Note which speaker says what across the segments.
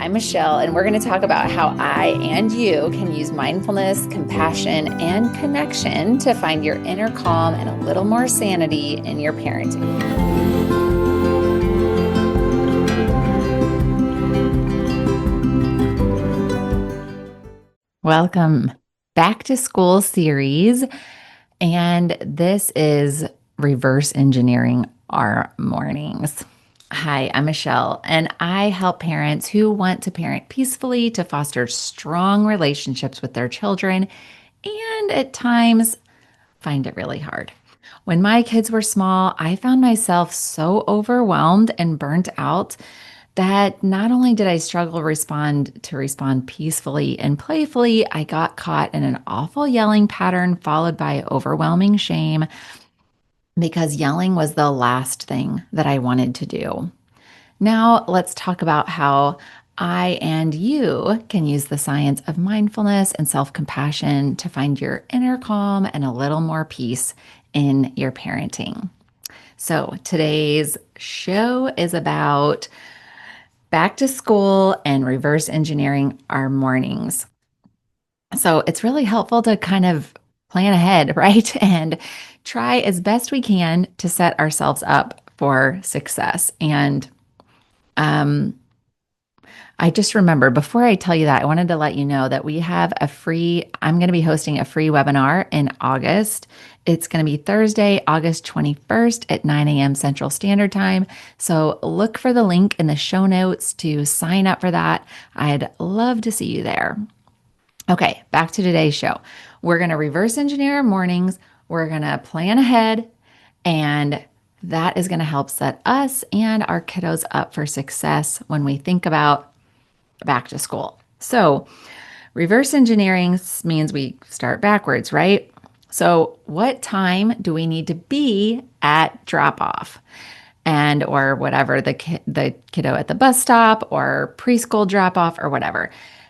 Speaker 1: I'm Michelle, and we're going to talk about how I and you can use mindfulness, compassion, and connection to find your inner calm and a little more sanity in your parenting. Welcome back to school series, and this is reverse engineering our mornings. Hi, I'm Michelle, and I help parents who want to parent peacefully to foster strong relationships with their children and at times find it really hard. When my kids were small, I found myself so overwhelmed and burnt out that not only did I struggle to respond peacefully and playfully, I got caught in an awful yelling pattern followed by overwhelming shame because yelling was the last thing that I wanted to do. Now, let's talk about how I and you can use the science of mindfulness and self-compassion to find your inner calm and a little more peace in your parenting. So, today's show is about back to school and reverse engineering our mornings. So, it's really helpful to kind of plan ahead, right? And try as best we can to set ourselves up for success. And I just remember before I tell you that, I wanted to let you know that I'm going to be hosting a free webinar in August. It's going to be Thursday, August 21st at 9 a.m. Central Standard Time. So look for the link in the show notes to sign up for that. I'd love to see you there. Okay, back to today's show. We're going to reverse engineer our mornings. We're going to plan ahead, and that is going to help set us and our kiddos up for success when we think about back to school. So, reverse engineering means we start backwards, right? So, what time do we need to be at drop off? And or whatever, the kiddo at the bus stop or preschool drop off or whatever.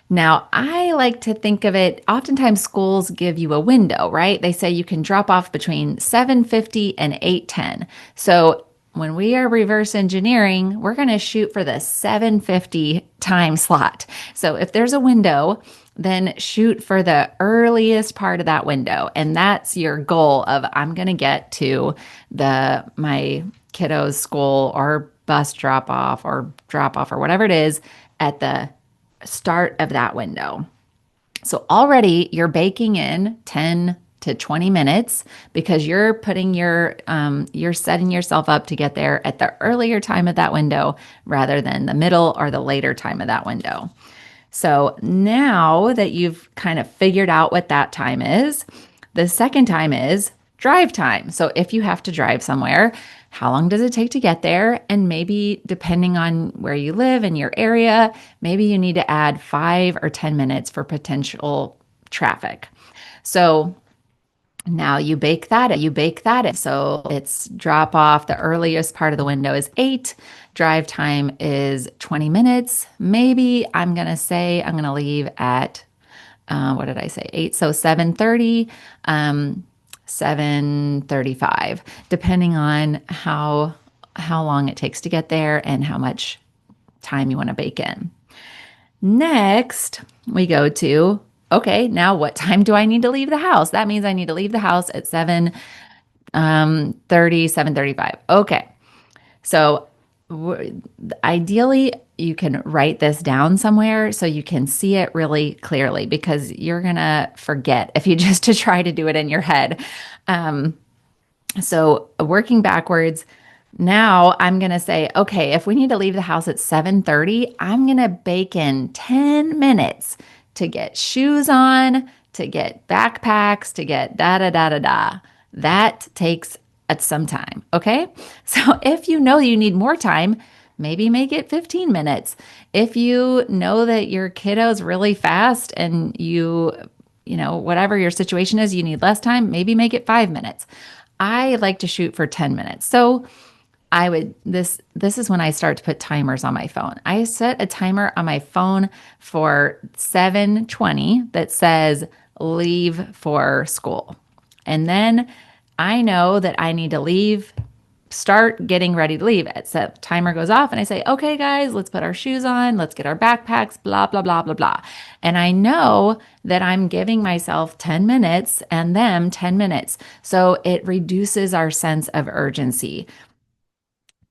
Speaker 1: Now, I like to think of it, oftentimes schools give you a window, right? They say you can drop off between 7:50 and 8:10. So when we are reverse engineering, we're going to shoot for the 7:50 time slot. So if there's a window, then shoot for the earliest part of that window. And that's your goal of I'm going to get to my kiddo's school or bus drop off or whatever it is at the start of that window. So already you're baking in 10 to 20 minutes because you're setting yourself up to get there at the earlier time of that window rather than the middle or the later time of that window. So now that you've kind of figured out what that time is, the second time is drive time. So if you have to drive somewhere, how long does it take to get there? And maybe depending on where you live in your area, maybe you need to add 5 or 10 minutes for potential traffic. So now you bake that in. So it's drop off. The earliest part of the window is 8. Drive time is 20 minutes. Maybe I'm going to leave at, what did I say? 8. So 7:30. 7:35, depending on how long it takes to get there and how much time you want to bake in. Next, we go to, okay, now what time do I need to leave the house? That means I need to leave the house at 7:35. Okay, so ideally, you can write this down somewhere so you can see it really clearly because you're going to forget if you just to try to do it in your head. So working backwards, now I'm going to say, okay, if we need to leave the house at 7:30, I'm going to bake in 10 minutes to get shoes on, to get backpacks, to get da-da-da-da-da. That takes some time, okay? So if you know you need more time, maybe make it 15 minutes. If you know that your kiddo's really fast and whatever your situation is, you need less time, maybe make it 5 minutes. I like to shoot for 10 minutes. So this is when I start to put timers on my phone. I set a timer on my phone for 7:20 that says leave for school. And then I know that I need to leave start getting ready to leave. So the timer goes off and I say, okay, guys, let's put our shoes on. Let's get our backpacks, blah, blah, blah, blah, blah. And I know that I'm giving myself 10 minutes and them 10 minutes. So it reduces our sense of urgency.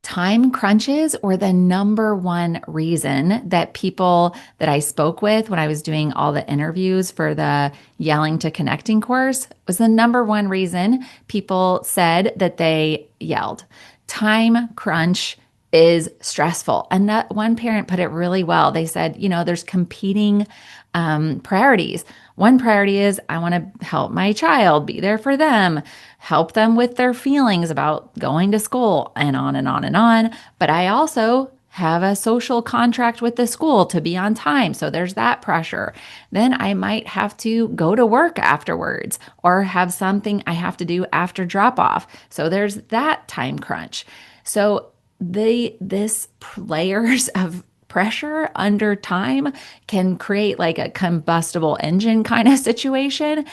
Speaker 1: Time crunches were the number one reason that people that I spoke with when I was doing all the interviews for the Yelling to Connecting course was the number one reason people said that they yelled. Time crunch is stressful. And that one parent put it really well. They said, there's competing priorities. One priority is I want to help my child, be there for them, help them with their feelings about going to school, and on and on and on. But I also have a social contract with the school to be on time. So there's that pressure. Then I might have to go to work afterwards or have something I have to do after drop off. So there's that time crunch. So this layers of pressure under time can create like a combustible engine kind of situation.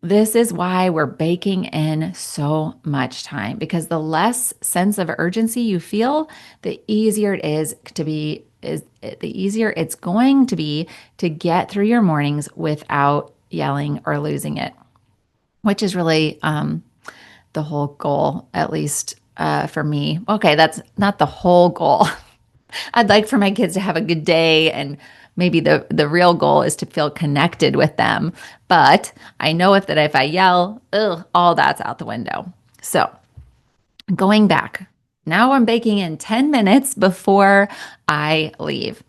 Speaker 1: This is why we're baking in so much time, because the less sense of urgency you feel, the easier it is to be the easier it's going to be to get through your mornings without yelling or losing it, which is really the whole goal, at least for me. Okay, that's not the whole goal. I'd like for my kids to have a good day, and maybe the real goal is to feel connected with them. But I know that if I yell, all that's out the window. So going back, now I'm baking in 10 minutes before I leave.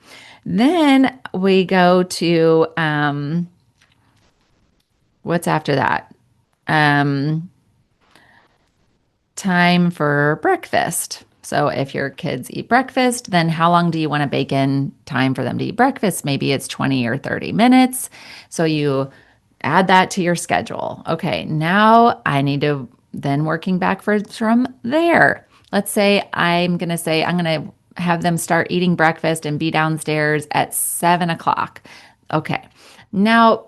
Speaker 1: Then we go to what's after that? Time for breakfast. So if your kids eat breakfast, then how long do you want to bake in time for them to eat breakfast? Maybe it's 20 or 30 minutes. So you add that to your schedule. Okay, now I need to then working backwards from there. Let's say I'm going to have them start eating breakfast and be downstairs at 7 o'clock. Okay, now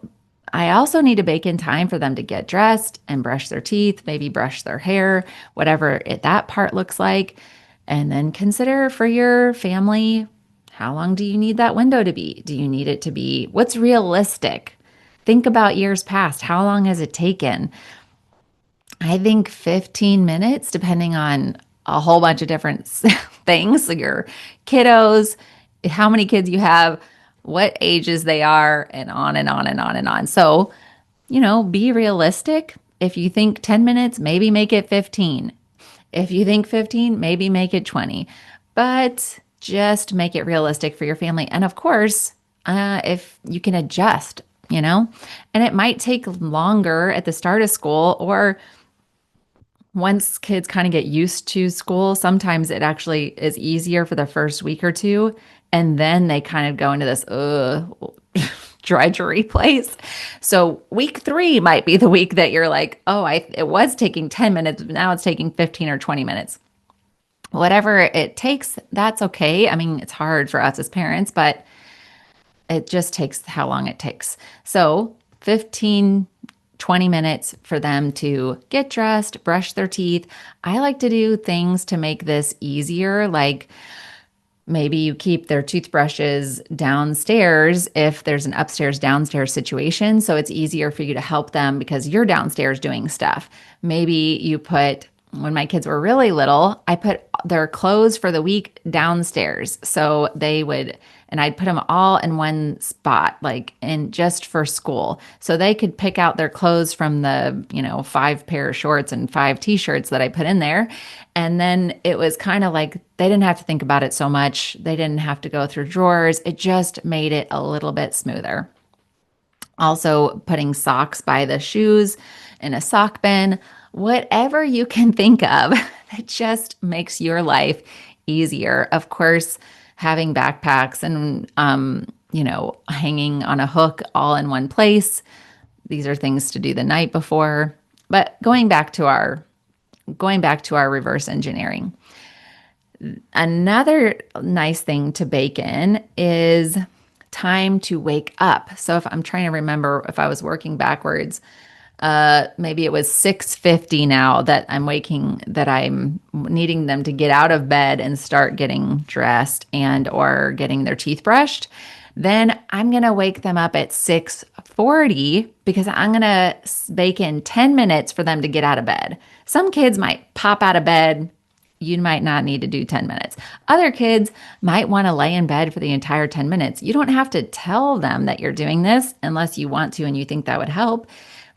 Speaker 1: I also need to bake in time for them to get dressed and brush their teeth, maybe brush their hair, whatever that part looks like. And then consider for your family, how long do you need that window to be? Do you need it to be what's realistic? Think about years past. How long has it taken? I think 15 minutes, depending on a whole bunch of different things. So your kiddos, how many kids you have, what ages they are, and on and on and on and on. So, be realistic. If you think 10 minutes, maybe make it 15. If you think 15, maybe make it 20, but just make it realistic for your family. And of course, if you can adjust, and it might take longer at the start of school, or once kids kind of get used to school, sometimes it actually is easier for the first week or two. And then they kind of go into this, drudgery place. So week 3 might be the week that you're like, it was taking 10 minutes, but now it's taking 15 or 20 minutes. Whatever it takes, that's okay. I mean, it's hard for us as parents, but it just takes how long it takes. So 15, 20 minutes for them to get dressed, brush their teeth. I like to do things to make this easier, like maybe you keep their toothbrushes downstairs if there's an upstairs downstairs situation. So it's easier for you to help them because you're downstairs doing stuff. Maybe you when my kids were really little, I put their clothes for the week downstairs. So I'd put them all in one spot, just for school. So they could pick out their clothes from the, 5 pair of shorts and 5 t-shirts that I put in there. And then it was kind of like they didn't have to think about it so much. They didn't have to go through drawers. It just made it a little bit smoother. Also, putting socks by the shoes in a sock bin, whatever you can think of, it just makes your life easier. Of course, having backpacks and, hanging on a hook all in one place. These are things to do the night before. But going back to our reverse engineering. Another nice thing to bake in is time to wake up. So if I'm trying to remember if I was working backwards, Maybe it was 6:50 now that I'm needing them to get out of bed and start getting dressed and or getting their teeth brushed. Then I'm going to wake them up at 6:40 because I'm going to bake in 10 minutes for them to get out of bed. Some kids might pop out of bed. You might not need to do 10 minutes. Other kids might want to lay in bed for the entire 10 minutes. You don't have to tell them that you're doing this unless you want to and you think that would help.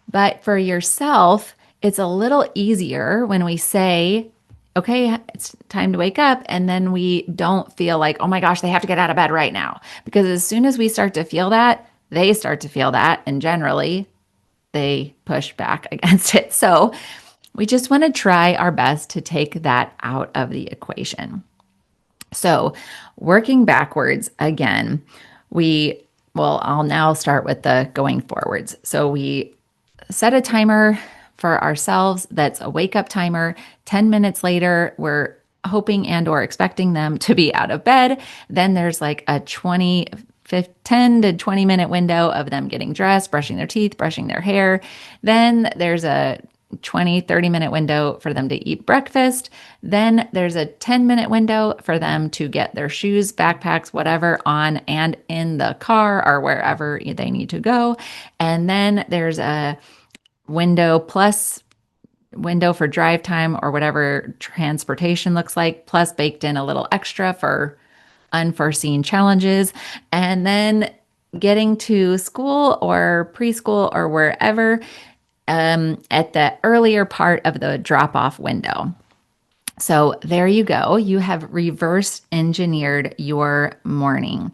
Speaker 1: But for yourself, it's a little easier when we say, okay, it's time to wake up. And then we don't feel like, oh my gosh, they have to get out of bed right now. Because as soon as we start to feel that, they start to feel that. And generally, they push back against it. So we just want to try our best to take that out of the equation. So, working backwards again, I'll now start with the going forwards. So, we set a timer for ourselves that's a wake up timer. 10 minutes later, we're hoping and or expecting them to be out of bed. Then there's like a 10 to 20-minute window of them getting dressed, brushing their teeth, brushing their hair. Then there's a 20-30-minute window for them to eat breakfast. Then there's a 10-minute window for them to get their shoes, backpacks, whatever on and in the car or wherever they need to go. And then there's a window for drive time or whatever transportation looks like, plus baked in a little extra for unforeseen challenges. And then getting to school or preschool or wherever at the earlier part of the drop off window. So there you go. You have reverse engineered your morning.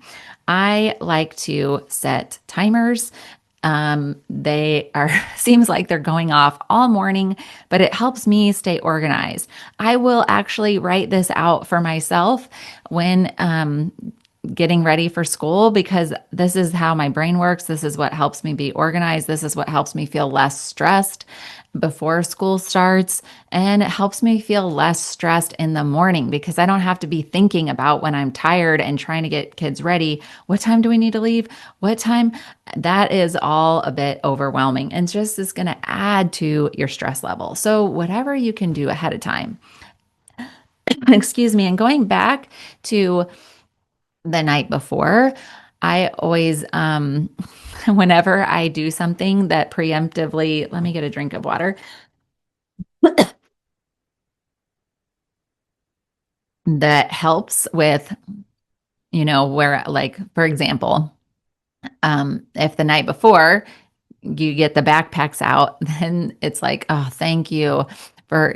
Speaker 1: I like to set timers. They are, seems like they're going off all morning, but it helps me stay organized. I will actually write this out for myself when getting ready for school because this is how my brain works. This is what helps me be organized. This is what helps me feel less stressed before school starts. And it helps me feel less stressed in the morning because I don't have to be thinking about when I'm tired and trying to get kids ready. What time do we need to leave? What time? That is all a bit overwhelming and just is going to add to your stress level. So whatever you can do ahead of time. Excuse me. And going back to the night before, I always, whenever I do something that preemptively, let me get a drink of water, that helps with, where, like, for example, if the night before you get the backpacks out, then it's like, oh, thank you for,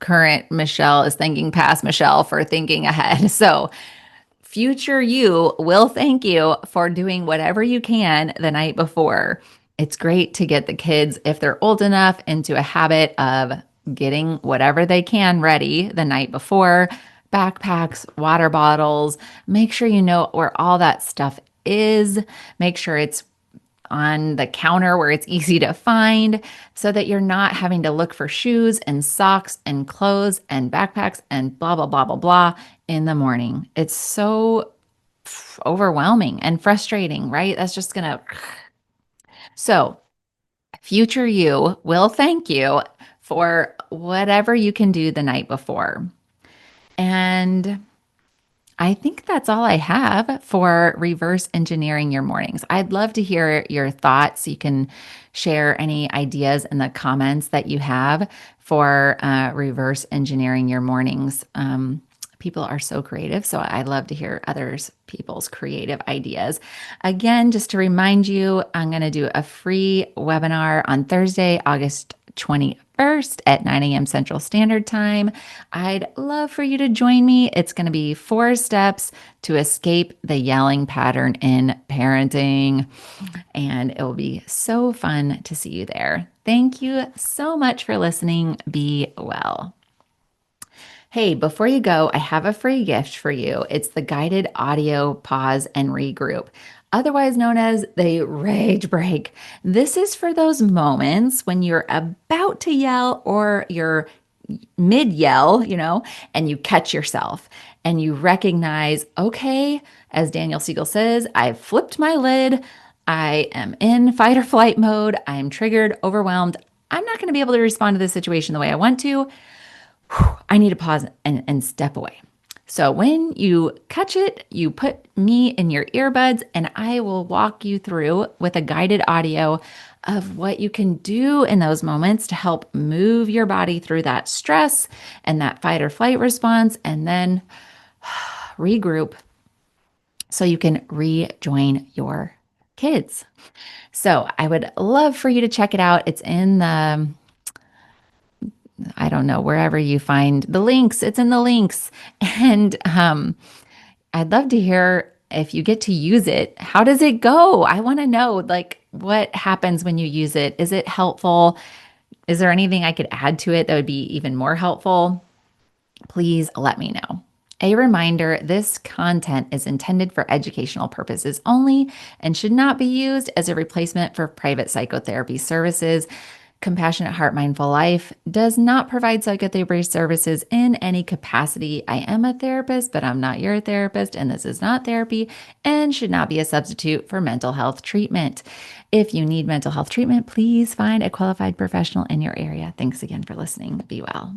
Speaker 1: current Michelle is thanking past Michelle for thinking ahead. So, future you will thank you for doing whatever you can the night before. It's great to get the kids, if they're old enough, into a habit of getting whatever they can ready the night before. Backpacks, water bottles, make sure you know where all that stuff is. Make sure it's on the counter where it's easy to find so that you're not having to look for shoes and socks and clothes and backpacks and blah, blah, blah, blah, blah in the morning. It's so overwhelming and frustrating, right? That's just going to. So, future you will thank you for whatever you can do the night before. And I think that's all I have for reverse engineering your mornings. I'd love to hear your thoughts. You can share any ideas in the comments that you have for reverse engineering your mornings. People are so creative, so I love to hear people's creative ideas. Again, just to remind you, I'm going to do a free webinar on Thursday, August 21st at 9 a.m. Central Standard Time. I'd love for you to join me. It's going to be 4 steps to escape the yelling pattern in parenting, and it will be so fun to see you there. Thank you so much for listening. Be well. Hey, before you go, I have a free gift for you. It's the guided audio pause and regroup, otherwise known as the rage break. This is for those moments when you're about to yell or you're mid yell, and you catch yourself and you recognize, okay, as Daniel Siegel says, I've flipped my lid. I am in fight or flight mode. I'm triggered, overwhelmed. I'm not going to be able to respond to this situation the way I want to. I need to pause and step away. So when you catch it, you put me in your earbuds and I will walk you through with a guided audio of what you can do in those moments to help move your body through that stress and that fight or flight response, and then regroup so you can rejoin your kids. So I would love for you to check it out. It's in the, I don't know, wherever you find the links, it's in the links. And I'd love to hear if you get to use it. How does it go? I want to know, like, what happens when you use it? Is it helpful? Is there anything I could add to it that would be even more helpful? Please let me know. A reminder, this content is intended for educational purposes only and should not be used as a replacement for private psychotherapy services. Compassionate Heart Mindful Life does not provide psychotherapy services in any capacity. I am a therapist, but I'm not your therapist, and this is not therapy and should not be a substitute for mental health treatment. If you need mental health treatment, please find a qualified professional in your area. Thanks again for listening. Be well.